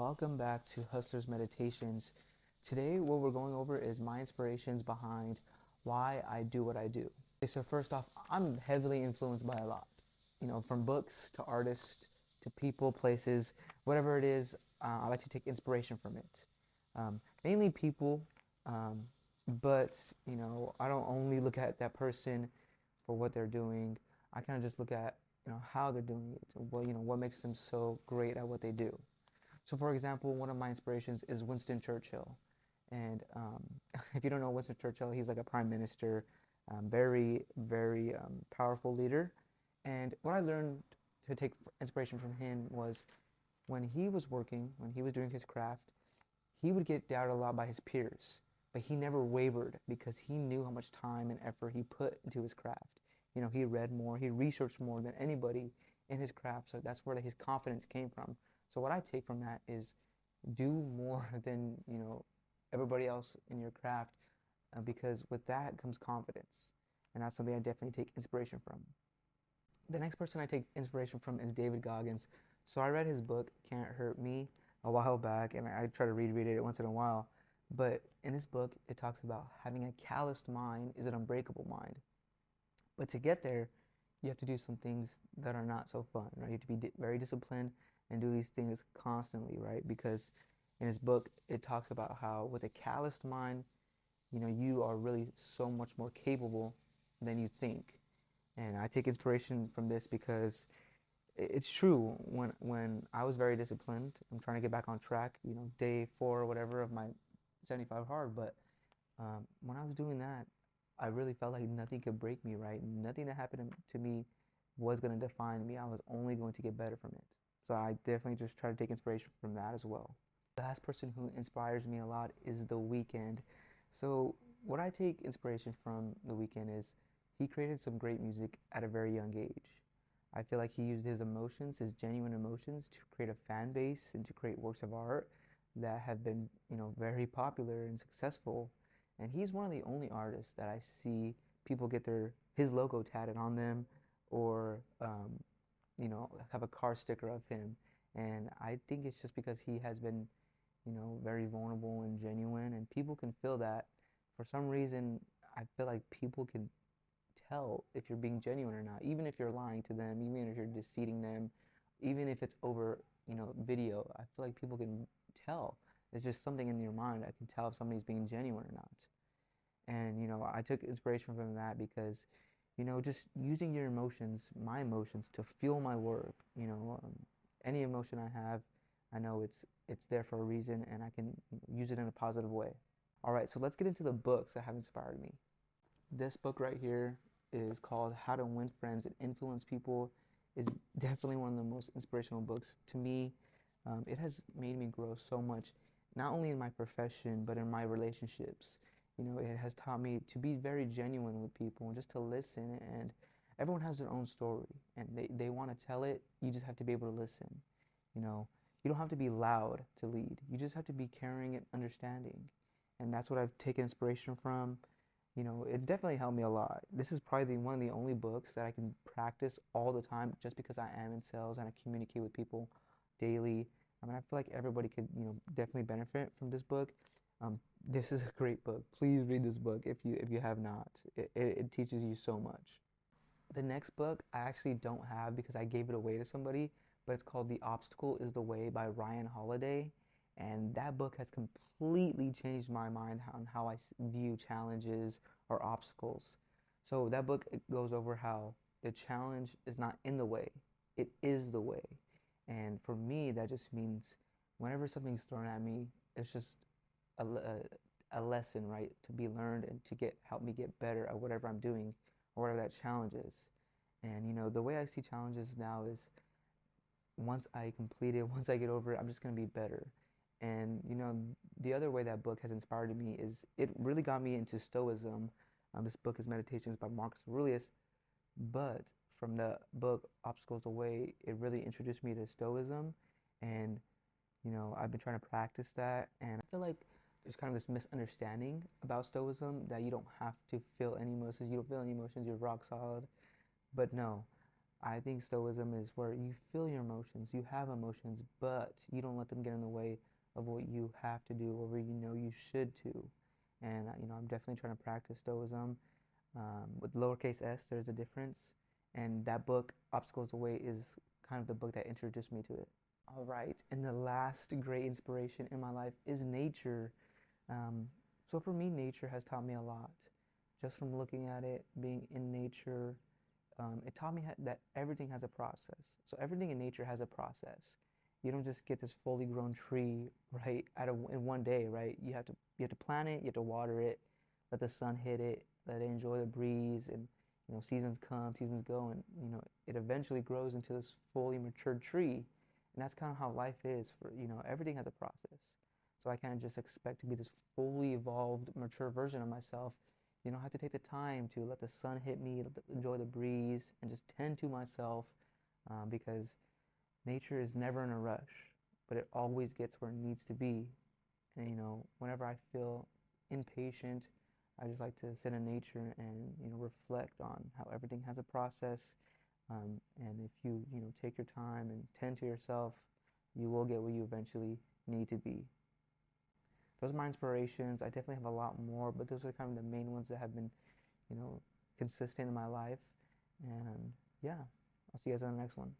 welcome back to Hustler's Meditations. Today, what we're going over is my inspirations behind why I do what I do. Okay, so first off, I'm heavily influenced by a lot. From books to artists to people, places, whatever it is, I like to take inspiration from it. Mainly people, um, but I don't only look at that person for what they're doing. I kind of just look at how they're doing it. What makes them so great at what they do. So, for example, one of my inspirations is Winston Churchill. And if you don't know Winston Churchill, he's like a prime minister, very, very powerful leader. And what I learned to take inspiration from him was when he was working, when he was doing his craft, he would get doubted a lot by his peers, but he never wavered because he knew how much time and effort he put into his craft. He read more, he researched more than anybody in his craft, so that's where his confidence came from. So what I take from that is do more than, everybody else in your craft, because with that comes confidence. And that's something I definitely take inspiration from. The next person I take inspiration from is David Goggins. So I read his book, Can't Hurt Me, a while back, and I try to reread it once in a while. But in this book, it talks about having a calloused mind is an unbreakable mind. But to get there, you have to do some things that are not so fun, right? You have to be very disciplined and do these things constantly, right? Because in his book, it talks about how with a calloused mind, you are really so much more capable than you think. And I take inspiration from this because it's true. When I was very disciplined, I'm trying to get back on track, day 4 or whatever of my 75 hard. But when I was doing that, I really felt like nothing could break me, right? Nothing that happened to me was going to define me. I was only going to get better from it. So I definitely just try to take inspiration from that as well. The last person who inspires me a lot is The Weeknd. So what I take inspiration from The Weeknd is he created some great music at a very young age. I feel like he used his emotions, his genuine emotions, to create a fan base and to create works of art that have been, very popular and successful. And he's one of the only artists that I see people get his logo tatted on them, or have a car sticker of him. And I think it's just because he has been, very vulnerable and genuine, and people can feel that. For some reason, I feel like people can tell if you're being genuine or not, even if you're lying to them, even if you're deceiving them, even if it's over, video. I feel like people can tell. It's just something in your mind that can tell if somebody's being genuine or not. And, I took inspiration from that because, just using your emotions, my emotions, to fuel my work. Any emotion I have, I know it's there for a reason, and I can use it in a positive way. All right, so let's get into the books that have inspired me. This book right here is called How to Win Friends and Influence People. Is definitely one of the most inspirational books to me. It has made me grow so much, not only in my profession, but in my relationships. It has taught me to be very genuine with people and just to listen. And everyone has their own story, and they want to tell it. You just have to be able to listen. You know, you don't have to be loud to lead. You just have to be caring and understanding. And that's what I've taken inspiration from. It's definitely helped me a lot. This is probably one of the only books that I can practice all the time just because I am in sales and I communicate with people daily. I mean, I feel like everybody could, definitely benefit from this book. This is a great book. Please read this book if you have not. It teaches you so much. The next book I actually don't have because I gave it away to somebody, but it's called The Obstacle is the Way by Ryan Holiday. And that book has completely changed my mind on how I view challenges or obstacles. So that book, it goes over how the challenge is not in the way, it is the way. And for me, that just means whenever something's thrown at me, it's just a lesson, right, to be learned and to help me get better at whatever I'm doing or whatever that challenge is. And the way I see challenges now is once I complete it, once I get over it, I'm just gonna be better. And the other way that book has inspired me is it really got me into Stoicism. This book is Meditations by Marcus Aurelius, but from the book Obstacles Away, it really introduced me to Stoicism, and I've been trying to practice that. And I feel like there's kind of this misunderstanding about Stoicism that you don't have to feel any emotions. You don't feel any emotions. You're rock solid. But no, I think stoicism is where you feel your emotions, you have emotions, but you don't let them get in the way of what you have to do or what you know you should do. And I'm definitely trying to practice stoicism. With lowercase s, there's a difference, and that book, Obstacles Away, is kind of the book that introduced me to it. All right, and the last great inspiration in my life is nature. Um, so for me, nature has taught me a lot. Just from looking at it, being in nature, it taught me that everything has a process. So everything in nature has a process. You don't just get this fully grown tree right in one day, right? You have to plant it, you have to water it, let the sun hit it, let it enjoy the breeze, and seasons come, seasons go, and it eventually grows into this fully matured tree. And that's kind of how life is for everything has a process. So I can't just expect to be this fully evolved, mature version of myself. I have to take the time to let the sun hit me, enjoy the breeze, and just tend to myself, because nature is never in a rush, but it always gets where it needs to be. And whenever I feel impatient, I just like to sit in nature and reflect on how everything has a process. And if you take your time and tend to yourself, you will get where you eventually need to be. Those are my inspirations. I definitely have a lot more, but those are kind of the main ones that have been, you know, consistent in my life. And yeah, I'll see you guys on the next one.